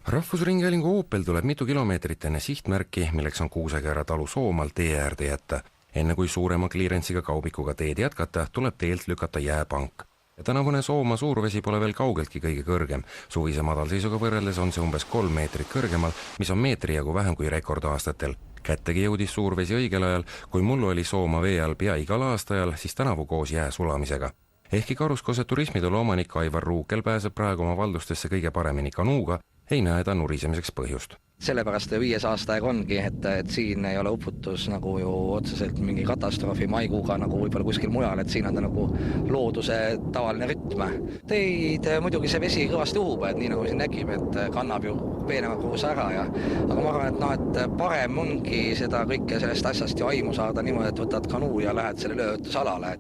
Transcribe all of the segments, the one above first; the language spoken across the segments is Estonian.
Rahvusringhäälingu Opel tuleb mitu kilomeetrit enne sihtmärki, milleks on Kuusekääre talu Soomaal tee äärde jätta. Enne kui suurema kliirensiga kaubikuga teed jätkata, tuleb teelt lükata jääpank. Ja tänavune Soomaa suurvesi pole veel kaugeltki kõige kõrgem. Suvise madalseisuga võrreldes on see umbes 3 meetrit kõrgemal, mis on meetri jagu vähem kui rekordaastatel. Kättegi jõudis suurvesi õigel ajal, kui mullu oli Soomaa vee all pea igal aastajal, siis tänavu koos jää sulamisega. Ehkki Karuskose turismitulu omanik Aivar Ruukel pääseb praegu oma valdustesse kõige paremini kanuuga, ei näe ta nurisemiseks põhjust. Sellepärast 5 aastaaeg ongi, et siin ei ole uputus nagu ju otseselt mingi katastroofi maikuuga nagu võib-olla kuskil mujal, et siin on ta nagu looduse tavaline rütm. Teid muidugi see vesi kõvasti uhub, et nii nagu siin nägime, et kannab ju peenema koos ära aga ma arvan, et parem ongi seda kõike sellest asjast ju aimu saada niimoodi, et võtad kanuu ja lähed selle löötusalale.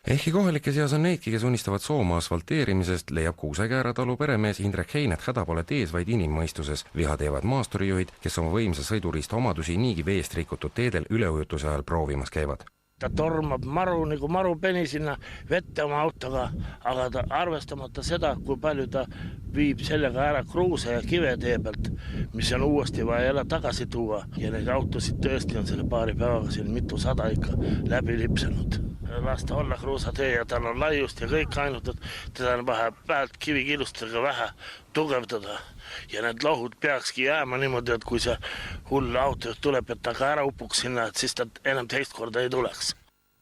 Ehkki kohalike seas on neidki, kes unistavad Soomaa asfalteerimisest, leiab Kuusekääre talu peremees Indrek Heinet häda pole tees vaid inimmõistuses. Viha teevad maasturijuhid, kes oma võimsa sõiduriista omadusi niigi veest rikutud teedel üleujutuse ajal proovimas käivad. Ta tormab maru nagu marupeni sinna vette oma autoga, aga ta arvestamata seda, kui palju ta viib sellega ära kruuse ja kive tee pealt, mis on uuesti vaja jälle tagasi tuua. Ja neid autosid tõesti on selle paari päevaga siin mitu sada ikka läbi lipsanud. Lasta olla kruusatee ja tal on laiust ja kõik ainult, et teda on vaja päelt kivikilustega vähe tugevdada. Ja need lohud peakski jääma niimoodi, et kui see hull auto tuleb, et ta ka ära upuks sinna, et siis ta enam teist korda ei tuleks.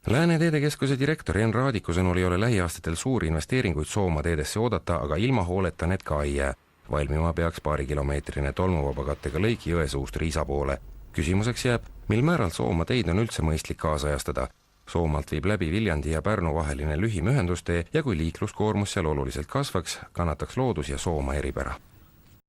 Lääne teedekeskuse direktor Jan Raadiku sõnul ei ole lähiaastatel suuri investeeringuid Soomaa teedesse oodata, aga ilma hooleta need ka ei jää. Valmima peaks paarikilomeetrine tolmuvaba kattega lõik Jõesuust Riisa poole. Küsimuseks jääb, mil määral Soomaa teid on üldse mõistlik kaasajastada. Soomaalt viib läbi Viljandi ja Pärnu vaheline lühim ühendustee ja kui liikluskoormus seal oluliselt kasvaks, kannataks loodus ja Soomaa eripära.